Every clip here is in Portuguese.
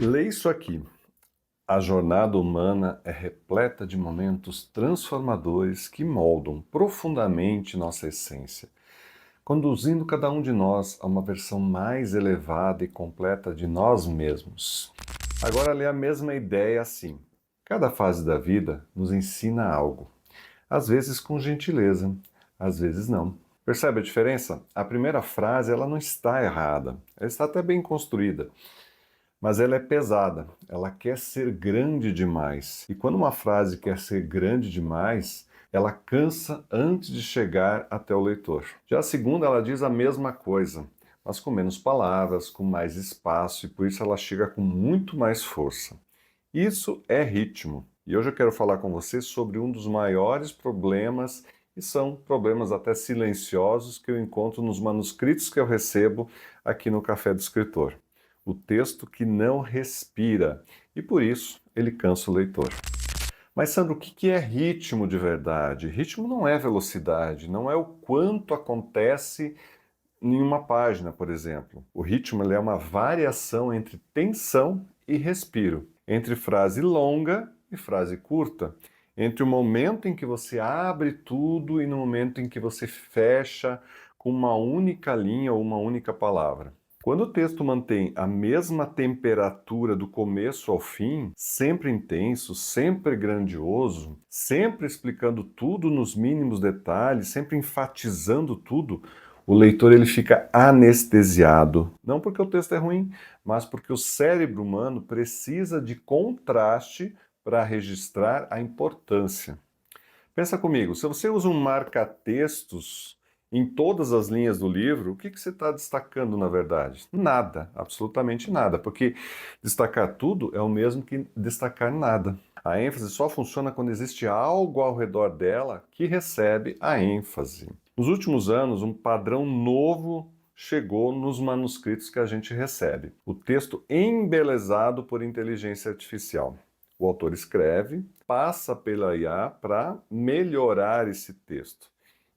Lê isso aqui. A jornada humana é repleta de momentos transformadores que moldam profundamente nossa essência, conduzindo cada um de nós a uma versão mais elevada e completa de nós mesmos. Agora lê a mesma ideia assim. Cada fase da vida nos ensina algo, às vezes com gentileza, às vezes não. Percebe a diferença? A primeira frase ela não está errada, ela está até bem construída. Mas ela é pesada, ela quer ser grande demais. E quando uma frase quer ser grande demais, ela cansa antes de chegar até o leitor. Já a segunda, ela diz a mesma coisa, mas com menos palavras, com mais espaço, e por isso ela chega com muito mais força. Isso é ritmo. E hoje eu quero falar com você sobre um dos maiores problemas, e são problemas até silenciosos, que eu encontro nos manuscritos que eu recebo aqui no Café do Escritor. O texto que não respira, e por isso ele cansa o leitor. Mas, Sandro, o que é ritmo de verdade? Ritmo não é velocidade, não é o quanto acontece em uma página, por exemplo. O ritmo ele é uma variação entre tensão e respiro, entre frase longa e frase curta, entre o momento em que você abre tudo e no momento em que você fecha com uma única linha ou uma única palavra. Quando o texto mantém a mesma temperatura do começo ao fim, sempre intenso, sempre grandioso, sempre explicando tudo nos mínimos detalhes, sempre enfatizando tudo, o leitor ele fica anestesiado. Não porque o texto é ruim, mas porque o cérebro humano precisa de contraste para registrar a importância. Pensa comigo, se você usa um marca-textos em todas as linhas do livro, o que você está destacando na verdade? Nada, absolutamente nada, porque destacar tudo é o mesmo que destacar nada. A ênfase só funciona quando existe algo ao redor dela que recebe a ênfase. Nos últimos anos, um padrão novo chegou nos manuscritos que a gente recebe. O texto embelezado por inteligência artificial. O autor escreve, passa pela IA para melhorar esse texto.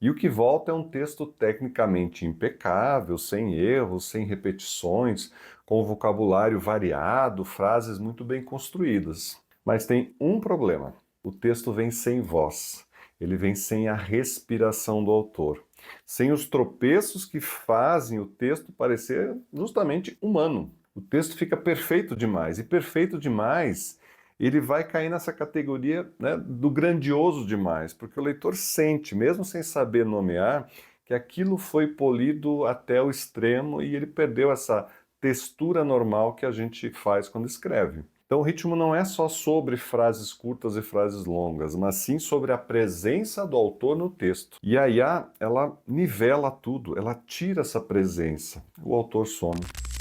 E o que volta é um texto tecnicamente impecável, sem erros, sem repetições, com vocabulário variado, frases muito bem construídas. Mas tem um problema: o texto vem sem voz, ele vem sem a respiração do autor, sem os tropeços que fazem o texto parecer justamente humano. O texto fica perfeito demais, e perfeito demais ele vai cair nessa categoria, né, do grandioso demais, porque o leitor sente, mesmo sem saber nomear, que aquilo foi polido até o extremo e ele perdeu essa textura normal que a gente faz quando escreve. Então, o ritmo não é só sobre frases curtas e frases longas, mas sim sobre a presença do autor no texto. E a IA, ela nivela tudo, ela tira essa presença. O autor some.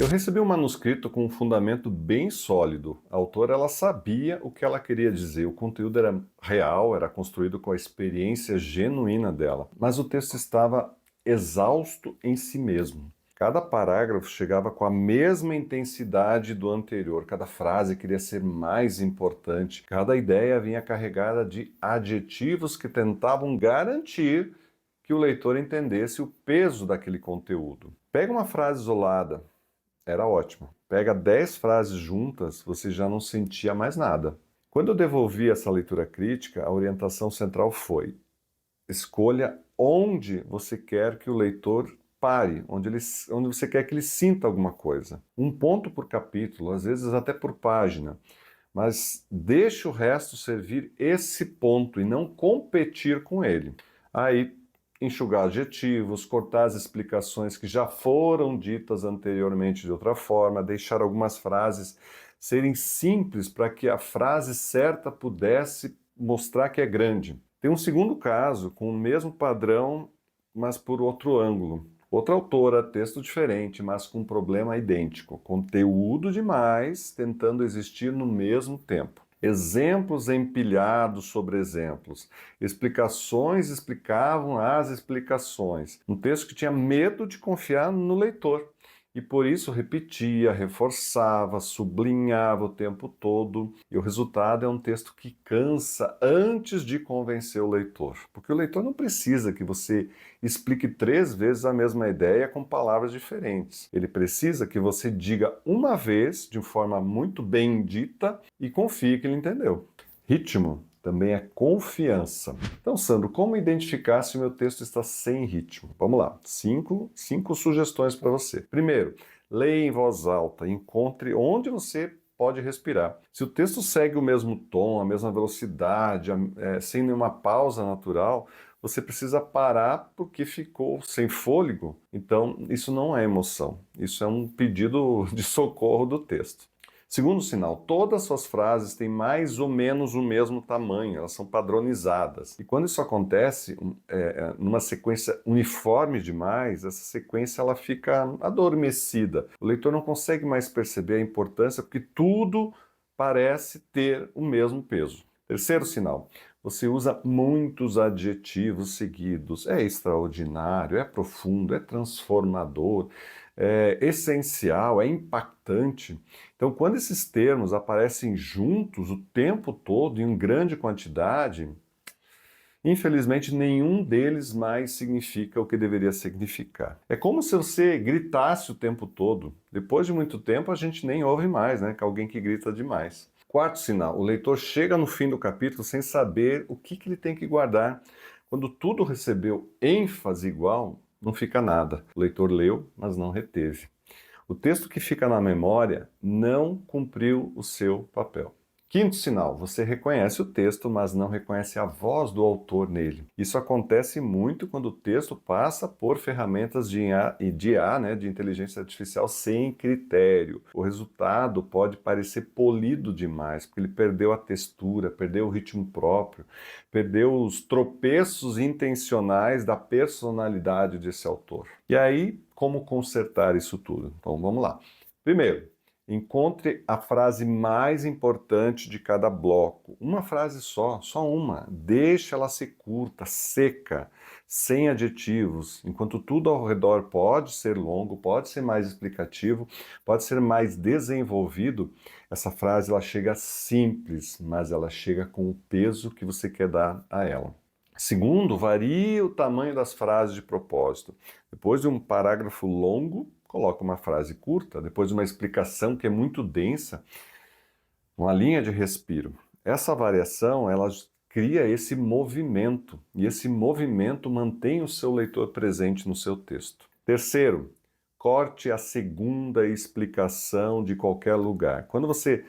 Eu recebi um manuscrito com um fundamento bem sólido. A autora ela sabia o que ela queria dizer, o conteúdo era real, era construído com a experiência genuína dela, mas o texto estava exausto em si mesmo. Cada parágrafo chegava com a mesma intensidade do anterior, cada frase queria ser mais importante, cada ideia vinha carregada de adjetivos que tentavam garantir que o leitor entendesse o peso daquele conteúdo. Pega uma frase isolada, era ótimo. Pega 10 frases juntas, você já não sentia mais nada. Quando eu devolvi essa leitura crítica, a orientação central foi: escolha onde você quer que o leitor pare, onde você quer que ele sinta alguma coisa. Um ponto por capítulo, às vezes até por página, mas deixe o resto servir esse ponto e não competir com ele. Aí, enxugar adjetivos, cortar as explicações que já foram ditas anteriormente de outra forma, deixar algumas frases serem simples para que a frase certa pudesse mostrar que é grande. Tem um segundo caso com o mesmo padrão, mas por outro ângulo. Outra autora, texto diferente, mas com um problema idêntico. Conteúdo demais, tentando existir no mesmo tempo. Exemplos empilhados sobre exemplos. Explicações explicavam as explicações. Um texto que tinha medo de confiar no leitor. e por isso repetia, reforçava, sublinhava o tempo todo. E o resultado é um texto que cansa antes de convencer o leitor. Porque o leitor não precisa que você explique 3 vezes a mesma ideia com palavras diferentes. Ele precisa que você diga uma vez, de forma muito bem dita, e confie que ele entendeu. Ritmo também é confiança. Então, Sandro, como identificar se o meu texto está sem ritmo? Vamos lá, cinco sugestões para você. Primeiro, leia em voz alta, encontre onde você pode respirar. Se o texto segue o mesmo tom, a mesma velocidade, sem nenhuma pausa natural, você precisa parar porque ficou sem fôlego. Então, isso não é emoção, isso é um pedido de socorro do texto. Segundo sinal, todas as suas frases têm mais ou menos o mesmo tamanho, elas são padronizadas. E quando isso acontece, numa sequência uniforme demais, essa sequência ela fica adormecida. O leitor não consegue mais perceber a importância porque tudo parece ter o mesmo peso. Terceiro sinal, você usa muitos adjetivos seguidos. É extraordinário, é profundo, é transformador, é essencial, é impactante. Então, quando esses termos aparecem juntos o tempo todo, em grande quantidade, infelizmente nenhum deles mais significa o que deveria significar. É como se você gritasse o tempo todo. Depois de muito tempo, a gente nem ouve mais, né? Que alguém que grita demais. Quarto sinal, o leitor chega no fim do capítulo sem saber o que ele tem que guardar. Quando tudo recebeu ênfase igual, não fica nada. O leitor leu, mas não reteve. O texto que fica na memória não cumpriu o seu papel. Quinto sinal, você reconhece o texto, mas não reconhece a voz do autor nele. Isso acontece muito quando o texto passa por ferramentas de IA, né, de inteligência artificial sem critério. O resultado pode parecer polido demais, porque ele perdeu a textura, perdeu o ritmo próprio, perdeu os tropeços intencionais da personalidade desse autor. E aí, como consertar isso tudo? Então, vamos lá. Primeiro, encontre a frase mais importante de cada bloco. Uma frase só uma. Deixe ela ser curta, seca, sem adjetivos. Enquanto tudo ao redor pode ser longo, pode ser mais explicativo, pode ser mais desenvolvido, essa frase ela chega simples, mas ela chega com o peso que você quer dar a ela. Segundo, varie o tamanho das frases de propósito. Depois de um parágrafo longo, coloca uma frase curta. Depois de uma explicação que é muito densa, uma linha de respiro. Essa variação, ela cria esse movimento, e esse movimento mantém o seu leitor presente no seu texto. Terceiro, corte a segunda explicação de qualquer lugar. Quando você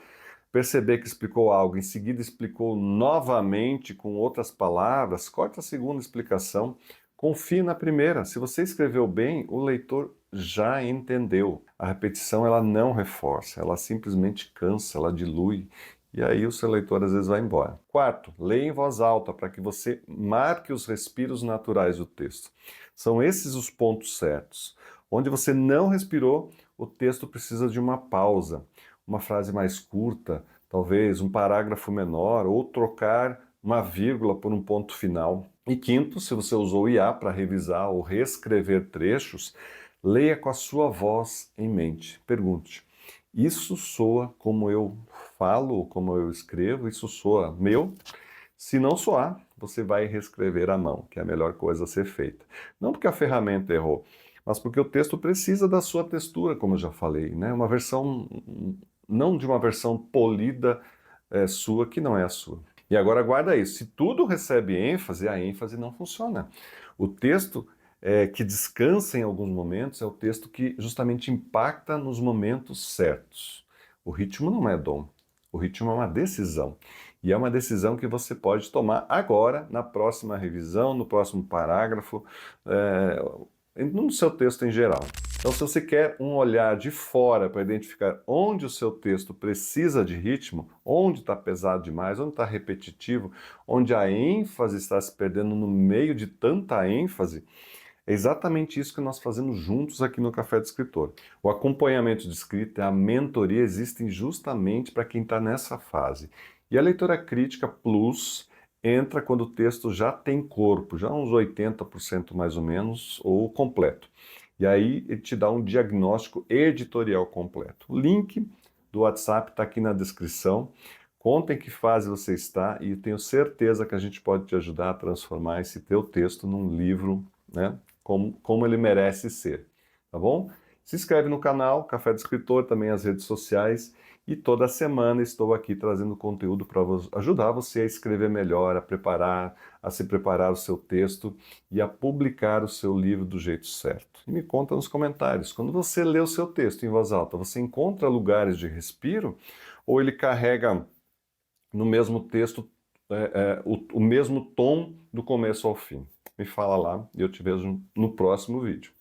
perceber que explicou algo, em seguida explicou novamente com outras palavras, corta a segunda explicação, confie na primeira. Se você escreveu bem, o leitor já entendeu. A repetição ela não reforça, ela simplesmente cansa, ela dilui. E aí o seu leitor às vezes vai embora. Quarto, leia em voz alta para que você marque os respiros naturais do texto. São esses os pontos certos. Onde você não respirou, o texto precisa de uma pausa, uma frase mais curta, talvez um parágrafo menor, ou trocar uma vírgula por um ponto final. E quinto, se você usou IA para revisar ou reescrever trechos, leia com a sua voz em mente. Pergunte: isso soa como eu falo, como eu escrevo? Isso soa meu? Se não soar, você vai reescrever à mão, que é a melhor coisa a ser feita. Não porque a ferramenta errou, mas porque o texto precisa da sua textura, como eu já falei, né? Uma versão, não de uma versão polida sua, que não é a sua. E agora guarda isso, se tudo recebe ênfase, a ênfase não funciona. O texto que descansa em alguns momentos é o texto que justamente impacta nos momentos certos. O ritmo não é dom, o ritmo é uma decisão. E é uma decisão que você pode tomar agora, na próxima revisão, no próximo parágrafo, no seu texto em geral. Então, se você quer um olhar de fora para identificar onde o seu texto precisa de ritmo, onde está pesado demais, onde está repetitivo, onde a ênfase está se perdendo no meio de tanta ênfase, é exatamente isso que nós fazemos juntos aqui no Café do Escritor. O acompanhamento de escrita e a mentoria existem justamente para quem está nessa fase. E a leitura crítica plus entra quando o texto já tem corpo, já uns 80% mais ou menos, ou completo. E aí ele te dá um diagnóstico editorial completo. O link do WhatsApp está aqui na descrição. Conta em que fase você está e tenho certeza que a gente pode te ajudar a transformar esse teu texto num livro, né, como ele merece ser, tá bom? Se inscreve no canal Café do Escritor, também as redes sociais, e toda semana estou aqui trazendo conteúdo para ajudar você a escrever melhor, a se preparar o seu texto e a publicar o seu livro do jeito certo. E me conta nos comentários, quando você lê o seu texto em voz alta, você encontra lugares de respiro ou ele carrega no mesmo texto o mesmo tom do começo ao fim? Me fala lá e eu te vejo no próximo vídeo.